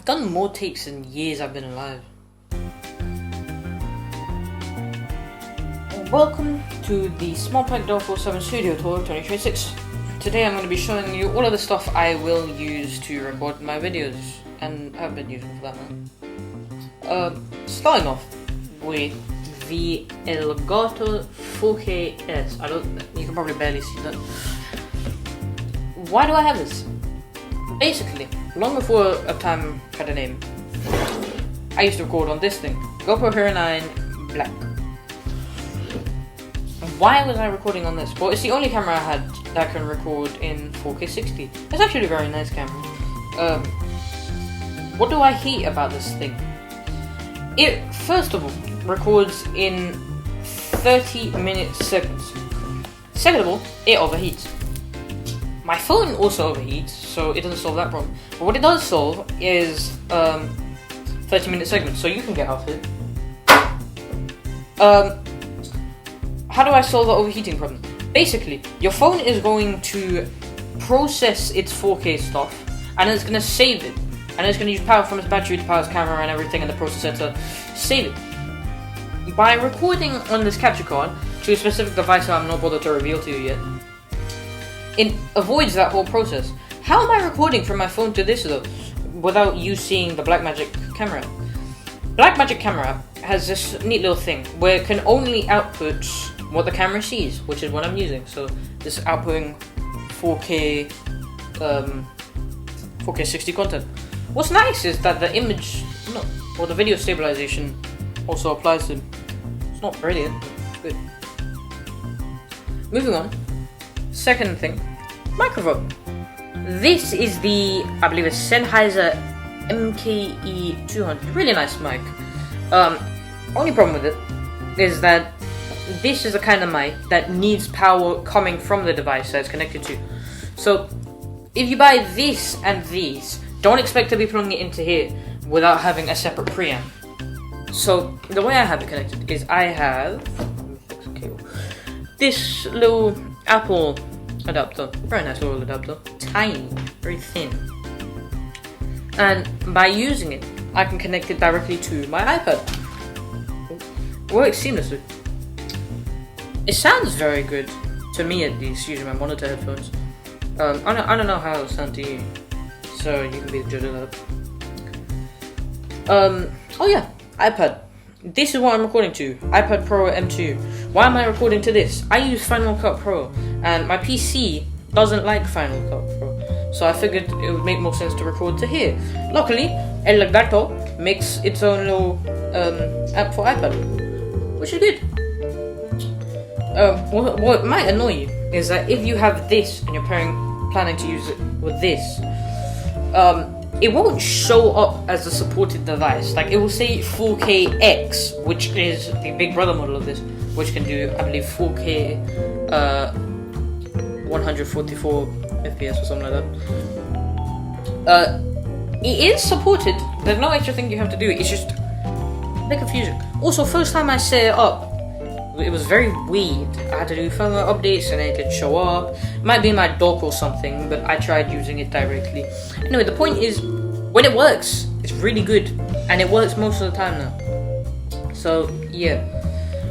done more takes in years I've been alive. Welcome to the Smallpack 047 Studio Tour 2026. Today I'm going to be showing you all of the stuff I will use to record my videos, and have been using for that matter. Starting off with the Elgato 4K-S. You can probably barely see that. Why do I have this? Basically, long before a time had a name, I used to record on this thing, GoPro Hero 9 Black. Why was I recording on this? Well, it's the only camera I had that can record in 4K 60. It's actually a very nice camera. What do I hate about this thing? It, first of all, records in 30-minute segments. Second of all, it overheats. My phone also overheats, so it doesn't solve that problem. But what it does solve is 30-minute segments, so you can get off it. How do I solve the overheating problem? Basically, your phone is going to process its 4K stuff, and it's going to save it. And it's going to use power from its battery to power its camera and everything in the processor to save it. By recording on this capture card to a specific device that I'm not bothered to reveal to you yet, it avoids that whole process. How am I recording from my phone to this though, without you seeing the Blackmagic camera? Blackmagic camera has this neat little thing where it can only output what the camera sees, which is what I'm using. So this is outputting 4K 60 content. What's nice is that the image, the video stabilization also applies to it. It's not brilliant, but it's good. Moving on. Second thing, microphone. This is the, I believe it's Sennheiser MKE200. Really nice mic. Only problem with it is that this is the kind of mic that needs power coming from the device that it's connected to. So if you buy this and these, don't expect to be plugging it into here without having a separate preamp. So the way I have it connected is I have this little Apple adapter, very nice little adapter, tiny, very thin. And by using it, I can connect it directly to my iPad. It works seamlessly. It sounds very good, to me at least, using my monitor headphones. I don't know how it'll sound to you, so you can be the judge of that. Oh yeah, iPad. This is what I'm recording to, iPad Pro M2. Why am I recording to this? I use Final Cut Pro, and my PC doesn't like Final Cut Pro, so I figured it would make more sense to record to here. Luckily, Elgato makes its own little app for iPad, which is good. What might annoy you is that if you have this and you're planning to use it with this, it won't show up as a supported device. Like, it will say 4K-X, which is the Big Brother model of this, which can do, I believe, 4K 144 FPS or something like that. It is supported. There's no extra thing you have to do. It's just a bit confusing. Also, first time I set it up, it was very weird. I had to do firmware updates and it didn't show up. It might be in my dock or something, but I tried using it directly. Anyway, the point is, when it works, it's really good, and it works most of the time now. So yeah,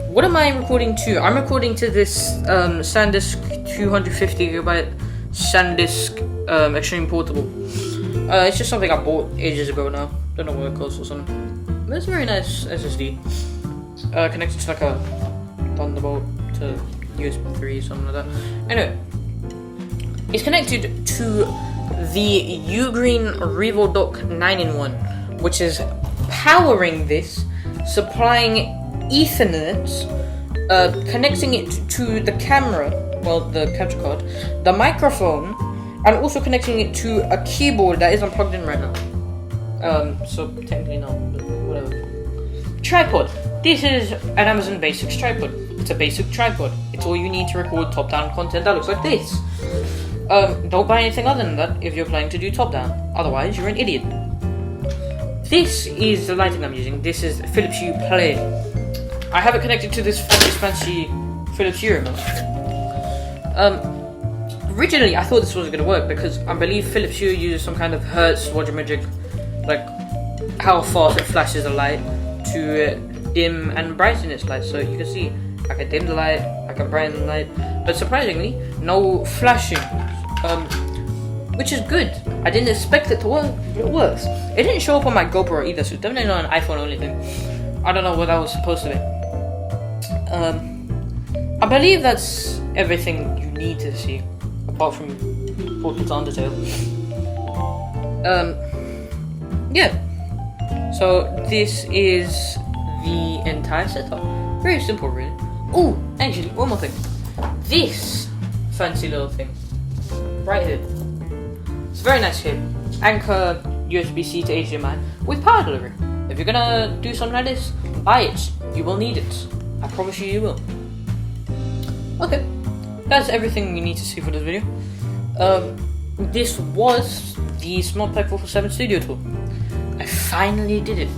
what am I recording to? I'm recording to this SanDisk 250GB SanDisk Extreme Portable. It's just something I bought ages ago now. Don't know what it costs or something. But it's a very nice SSD. Connected to like a Thunderbolt to USB 3, something like that. Anyway, it's connected to the Ugreen RevoDock 9-in-1, which is powering this, supplying Ethernet, connecting it to the camera, well, the capture card, the microphone, and also connecting it to a keyboard that isn't plugged in right now. So technically not, but whatever. Tripod. This is an Amazon Basics tripod. It's a basic tripod. It's all you need to record top-down content that looks like this. Don't buy anything other than that if you're planning to do top-down. Otherwise, you're an idiot. This is the lighting I'm using. This is Philips Hue Play. I have it connected to this fancy Philips Hue remote. Originally, I thought this was going to work because I believe Philips Hue uses some kind of Hertz Logic like how fast it flashes the light to dim and brighten its light. So you can see I can dim the light, I can brighten the light, but surprisingly, no flashing, which is good. I didn't expect it to work, but it works. It didn't show up on my GoPro either, so it's definitely not an iPhone only thing. I don't know what that was supposed to be. I believe that's everything you need to see, apart from Portraits on Undertale. Yeah. So this is the entire setup. Very simple, really. Oh, actually, one more thing. This fancy little thing, right here. It's very nice here. Anchor USB-C to HDMI with power delivery. If you're gonna do something like this, buy it. You will need it. I promise you, you will. Okay, that's everything you need to see for this video. This was the Smart Pack 447 Studio Tour. I finally did it.